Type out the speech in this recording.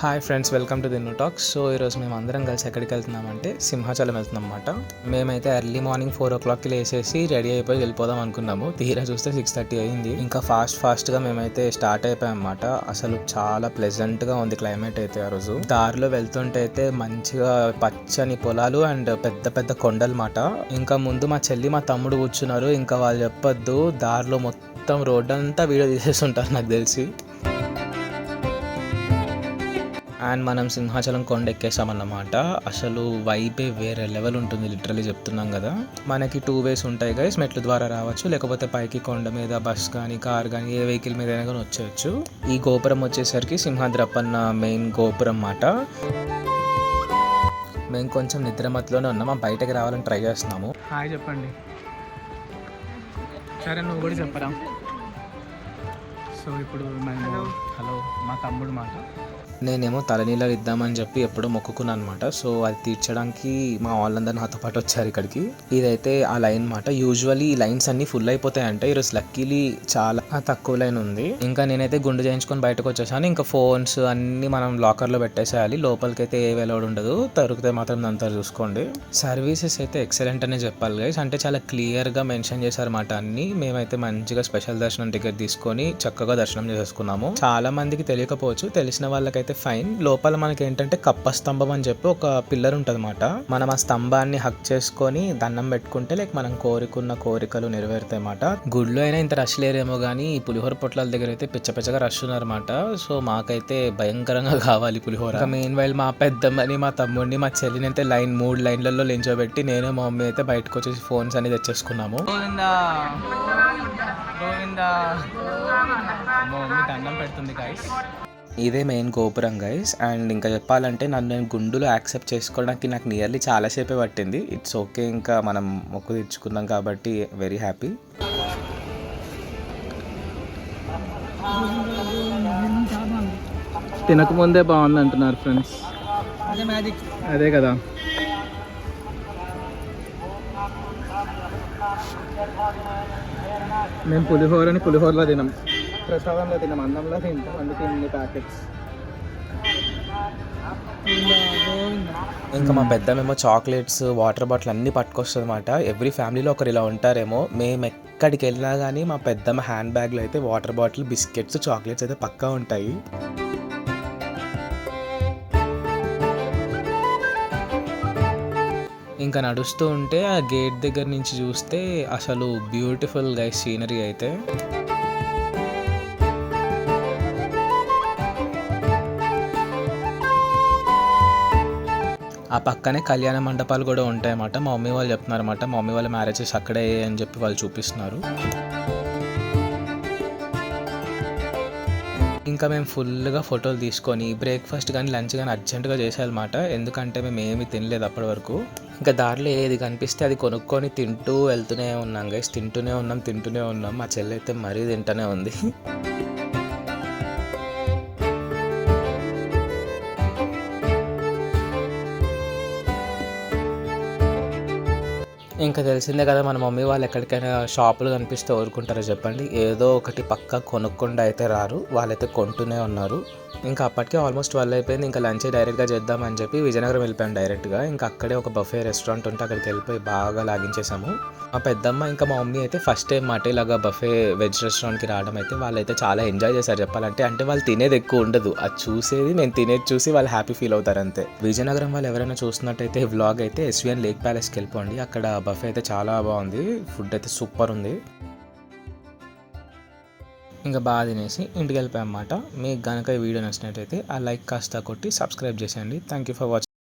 Hi friends, welcome to the new talks. So ఈరోజు మేము అందరం కలిసి ఎక్కడికి వెళ్తున్నామంటే సింహాచలం వెళ్తున్నాం అన్నమాట. మేమైతే ఎర్లీ మార్నింగ్ 4 o'clockకి లేసేసి రెడీ అయిపోయి వెళ్ళిపోదాం అనుకున్నాము. తీరా చూస్తే 6:30 అయింది. ఇంకా ఫాస్ట్గా మేమైతే స్టార్ట్ అయిపోయాం అన్నమాట. అసలు చాలా ప్లెజెంట్గా ఉంది క్లైమేట్ అయితే. ఆ రోజు దారిలో వెళ్తుంటే అయితే మంచిగా పచ్చని పొలాలు అండ్ పెద్ద పెద్ద కొండలు మాట. ఇంకా ముందు మా చెల్లి మా తమ్ముడు కూర్చున్నారు. ఇంకా వాళ్ళు చెప్పొద్దు, దారిలో మొత్తం రోడ్ అంతా వీడియో తీసేస్తుంటారు నాకు తెలిసి. అండ్ మనం సింహాచలం కొండ ఎక్కేసామన్నమాట. అసలు వైబే వేరే లెవెల్ ఉంటుంది, లిటరలీ చెప్తున్నాం కదా. మనకి 2 ways ఉంటాయి గైస్. మెట్ల ద్వారా రావచ్చు, లేకపోతే పైకి కొండ మీద బస్ కానీ కార్ కానీ ఏ వెహికల్ మీద అయినా కానీ వచ్చేయచ్చు. ఈ గోపురం వచ్చేసరికి సింహాద్రప్పన్న మెయిన్ గోపురం అన్నమాట. మేము కొంచెం నిద్రమత్తులోనే ఉన్నాము, బయటకి రావాలని ట్రై చేస్తున్నాము. హాయ్ చెప్పండి. సరే నువ్వు కూడా చెప్పరా. సో ఇప్పుడు హలో మా తమ్ముడు మాట. నేనేమో తలనీళ్ళు ఇద్దామని చెప్పి ఎప్పుడో మొక్కుకున్నాను అనమాట. సో అది తీర్చడానికి మా వాళ్ళందరూ నాతో పాటు వచ్చారు ఇక్కడికి. ఇదైతే ఆ లైన్ మాట. యూజువల్లీ ఈ లైన్స్ అన్ని ఫుల్ అయిపోతాయంటే ఈరోజు లక్కీలీ చాలా తక్కువ లైన్ ఉంది. ఇంకా నేనైతే గుండు చేయించుకొని బయటకు వచ్చేసాను. ఇంకా ఫోన్స్ అన్ని మనం లాకర్లో పెట్టేసేయాలి. లోపలికైతే ఏ వెలౌడ్ ఉండదు, దొరికితే మాత్రం అంతా చూసుకోండి. సర్వీసెస్ అయితే ఎక్సలెంట్ అనే చెప్పాలి గైస్. అంటే చాలా క్లియర్గా మెన్షన్ చేశారన్నమాట అన్ని. మేమైతే మంచిగా స్పెషల్ దర్శనం టికెట్ తీసుకొని చక్కగా దర్శనం చేసుకున్నాము. చాలా మందికి తెలియకపోవచ్చు, తెలిసిన వాళ్ళకైతే ఫైన్. లోపల మనకి ఏంటంటే కప్ప స్తంభం అని చెప్పి ఒక పిల్లర్ ఉంటుంది అన్నమాట. మనం ఆ స్తంభాన్ని హక్ చేసుకొని దండం పెట్టుకుంటే మనం కోరుకున్న కోరికలు నెరవేరుతాయి అన్నమాట. గుడిలో అయినా ఇంత రష్ లేరేమో కానీ ఈ పులిహోర పొట్లాల దగ్గర అయితే పిచ్చగా రష్ ఉన్నారన్నమాట. సో మాకైతే భయంకరంగా కావాలి పులిహోర. మెయిన్ వైల్ మా పెద్దమ్మని, మా తమ్ముడిని, మా చెల్లిని అయితే 3 లైన్లలో లేంచోబెట్టి నేను మా మమ్మీ అయితే బయటకు వచ్చేసి ఫోన్స్ అనేది తెచ్చేసుకున్నాము. మమ్మీ దండం పెడుతుంది గైస్. ఇదే మెయిన్ గోపురం గైస్. అండ్ ఇంకా చెప్పాలంటే నేను గుండులో యాక్సెప్ట్ చేసుకోవడానికి నాకు నియర్లీ చాలాసేపే పట్టింది. ఇట్స్ ఓకే, ఇంకా మనం మొక్కు తెచ్చుకున్నాం కాబట్టి వెరీ హ్యాపీ. తినకముందే బాగుంది అంటున్నారు ఫ్రెండ్స్. అదే కదా. మేము పులిహోరలో తినాం, ప్రసాదంలో తిన్నాం, అన్నంలో తింటాం. అందుకే ఇన్ని ప్యాకెట్స్. ఇంకా మా పెద్దమేమో చాక్లెట్స్, వాటర్ బాటిల్ అన్నీ పట్టుకొస్తుంది అనమాట. ఎవ్రీ ఫ్యామిలీలో ఒకరు ఇలా ఉంటారేమో. మేము ఎక్కడికి వెళ్ళినా కానీ మా పెద్దమ్మ హ్యాండ్ బ్యాగ్లో అయితే వాటర్ బాటిల్, బిస్కెట్స్, చాక్లెట్స్ అయితే పక్కా ఉంటాయి. ఇంకా నడుస్తూ ఉంటే ఆ గేట్ దగ్గర నుంచి చూస్తే అసలు బ్యూటిఫుల్ గైస్ సీనరీ అయితే. ఆ పక్కనే కళ్యాణ మండపాలు కూడా ఉంటాయన్నమాట. మా మమ్మీ వాళ్ళు చెప్తున్నారన్నమాట, మా మమ్మీ వాళ్ళ మ్యారేజెస్ అక్కడే అని చెప్పి వాళ్ళు చూపిస్తున్నారు. ఇంకా మేము ఫుల్గా ఫోటోలు తీసుకొని బ్రేక్ఫాస్ట్ కానీ లంచ్ కానీ అర్జెంటుగా చేసేయాలన్నమాట. ఎందుకంటే మేము ఏమీ తినలేదు అప్పటి వరకు. ఇంకా దారిలో ఏది కనిపిస్తే అది కొనుక్కొని తింటూ వెళ్తూనే ఉన్నాం గైస్. తింటూనే ఉన్నాం. మా చెల్లి అయితే మరీ తింటూనే ఉంది. ఇంకా తెలిసిందే కదా, మన మమ్మీ వాళ్ళు ఎక్కడికైనా షాపులు కనిపిస్తే ఊరుకుంటారో చెప్పండి. ఏదో ఒకటి పక్కా కొనుక్కుండా అయితే రారు, వాళ్ళైతే కొంటూనే ఉన్నారు. ఇంకా అప్పటికే ఆల్మోస్ట్ 12 అయిపోయింది. ఇంకా లంచ్ డైరెక్ట్గా చేద్దామని చెప్పి విజయనగరం వెళ్ళిపోయాను డైరెక్ట్గా. ఇంకా అక్కడే ఒక బఫే రెస్టారెంట్ ఉంటే అక్కడికి వెళ్ళిపోయి బాగా లాగించేసాము. మా పెద్దమ్మ ఇంకా మా మమ్మీ అయితే ఫస్ట్ టైం మాట ఇలాగా బఫే వెజ్ రెస్టారెంట్కి రావడం అయితే వాళ్ళైతే చాలా ఎంజాయ్ చేశారు చెప్పాలంటే. అంటే వాళ్ళు తినేది ఎక్కువ ఉండదు, అది చూసేది మేము తినేది చూసి వాళ్ళు హ్యాపీ ఫీల్ అవుతారు అంతే. విజయనగరం వాళ్ళు ఎవరైనా చూస్తున్నట్టయితే వ్లాగ్ అయితే SVN లేక్ ప్యాలెస్కి వెళ్ళిపోండి. అక్కడ బఫే అయితే చాలా బాగుంది, ఫుడ్ అయితే సూపర్ ఉంది. ఇంకా బాగా తినేసి ఇంటికి వెళ్ళిపోయాం అన్నమాట. మీకు కనుక ఈ వీడియో నచ్చినట్టయితే ఆ లైక్ కాస్త కొట్టి సబ్స్క్రైబ్ చేసేయండి. Thank you for watching.